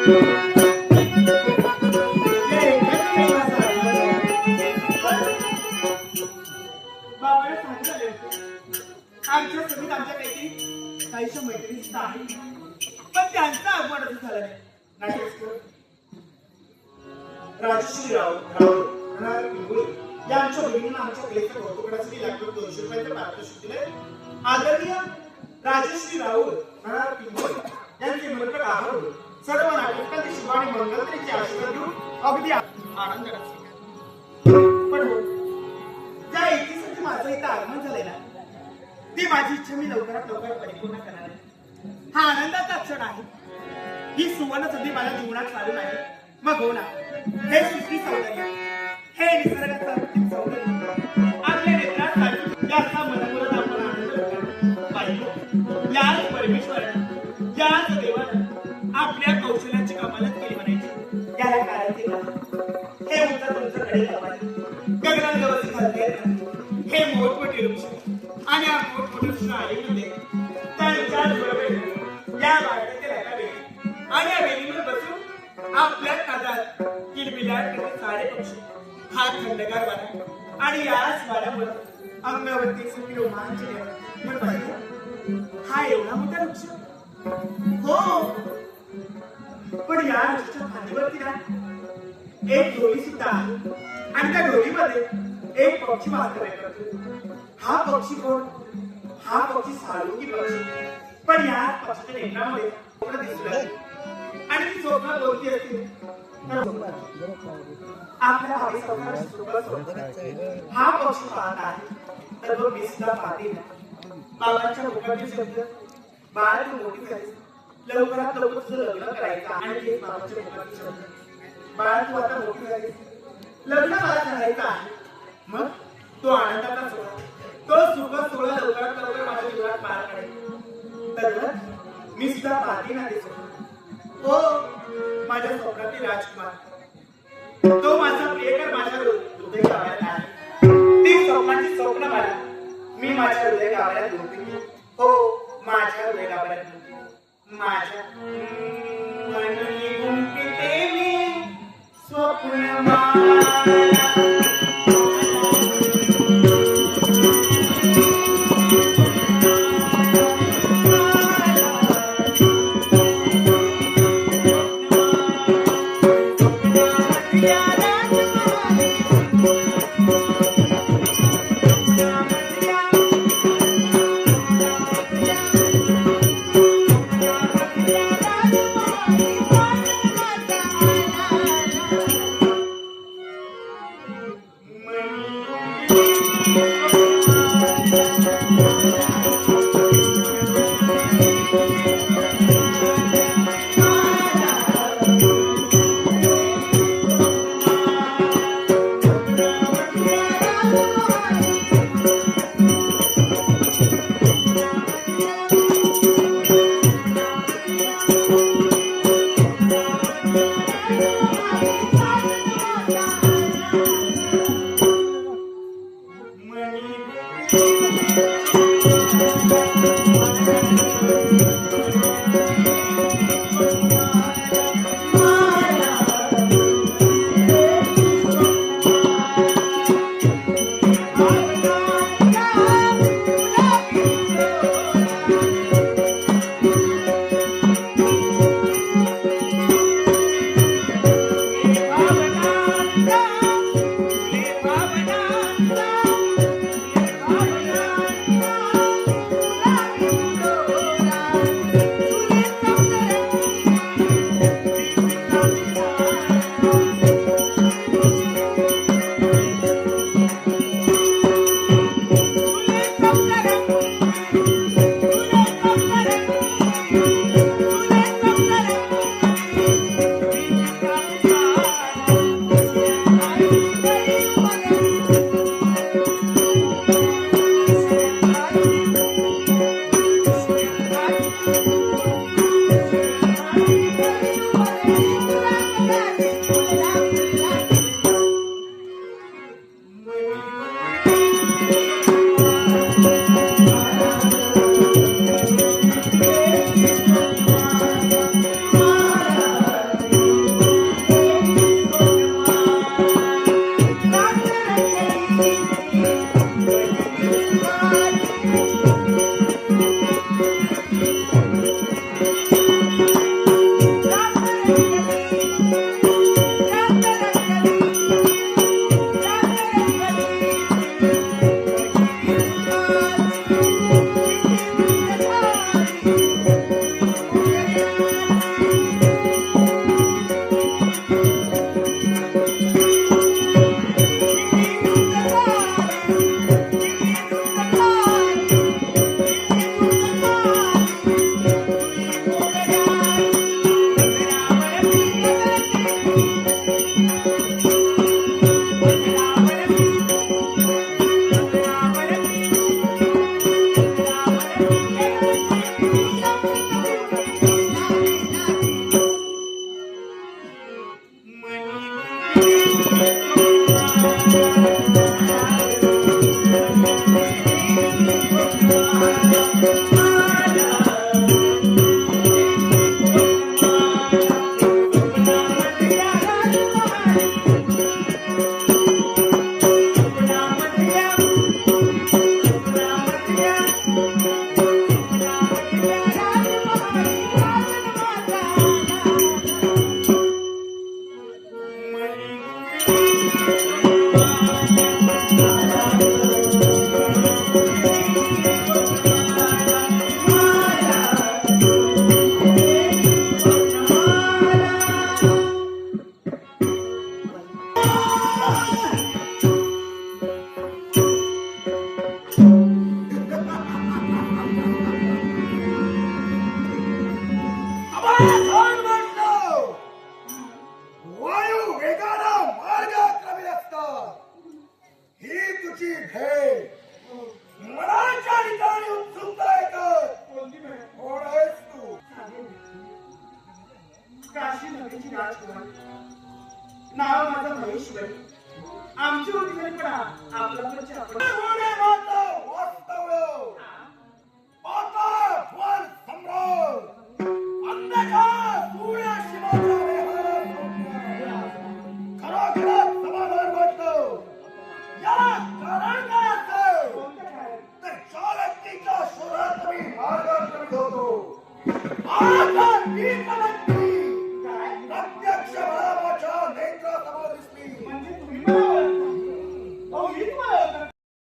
आमच्या सगळीत आमच्यापैकी काहीशा मैत्रिणी सुद्धा आहेत, पण त्यांचा अपमान असं झाला नाही. राजश्री या आमच्या बहिणींना आमच्या कलेचं कौतुक करण्यासाठी लागतो 200 रुपयाचं पारितोषिक दिले. आदरणीय राजश्री राऊत यांचे मुलगा आहोत. सर्व नागरिकांची शुभ आणि मंगलतेचे आशीर्वाद घेऊन अगदी आनंदाने पण हो, ज्या एकीसाठी माझं इथं आगमन झालंय ना, ती माझी इच्छा मी लवकरात लवकर परिपूर्ण करणार आहे. हा आनंदाचा क्षण आहे. ही सुवर्ण संधी माझ्या जीवनात चालू आहे. मग हो ना, हे सृष्टी सौंदर्य, हे निसर्गाचं अंतिम सौंदर्य आपल्या नेत्रात याचा मनमुराद आपण आनंद पाहिजे. याच परमेश्वराने, याच देवाने आपल्या कौशल्याची कमालच केली म्हणायची. याला कारण ते हे उंच तुमच्याकडे गगनात व्यवस्थित घालते. हे मोठमोठे वृक्ष आणि या मोठमोठे वृक्ष आलेले त्यांच्याच बरोबर या बागेतील एका वेळी आणि या वेळीवर बसून आपल्या कादात किलबिलाट करत सारे पक्षी हा थंडगार वारा आणि याच वाऱ्यामुळे अंगावरती सुखी रोमांच पण पाहिजे. हा एवढा मोठा वृक्ष हो, पण या वृक्षाच्या फांदीवरती ना एक डोळी सुद्धा आहे आणि त्या डोळीमध्ये एक पक्षी वास्तव्य करतो. हा पक्षी कोण? हा पक्षी साळुंगी पक्षी. पण या पक्षाच्या नेत्रामध्ये स्वप्न दिसलं आणि ती स्वप्न कोणती असते? आपल्या हवी स्वप्न हा पक्षी पाहत आहे तर तो मी सुद्धा पाहते. बाबांच्या मुखातील शब्द, बाळ तू मोठी झालीस, लवकरात लवकर तुझं लग्न करायचं. आणि ते बाबांच्या मुखातील शब्द, बाळ तू आता मोठी झालीस, लग्न मला करायचं आहे. मग तो आनंदाचा सोहळा, तो सुख सोहळा लवकरात लवकर माझ्या जीवनात पार पडेल. तर मी सुद्धा पाहते ना ते स्वप्न. हो, माझ्या स्वप्नातील राजकुमार, तो माझा प्रियकर माझ्या हृदय गावाला आहे. ती स्वप्नाची स्वप्न मला मी माझ्या हृदय गावाला घेऊन. हो, माझ्या हृदय गावाला माझ्या मनी गुंफिते मी स्वप्न राजकुमारी. नाव माझं महेश्वरी. आमची होती तरी पण आपला परिचय आपण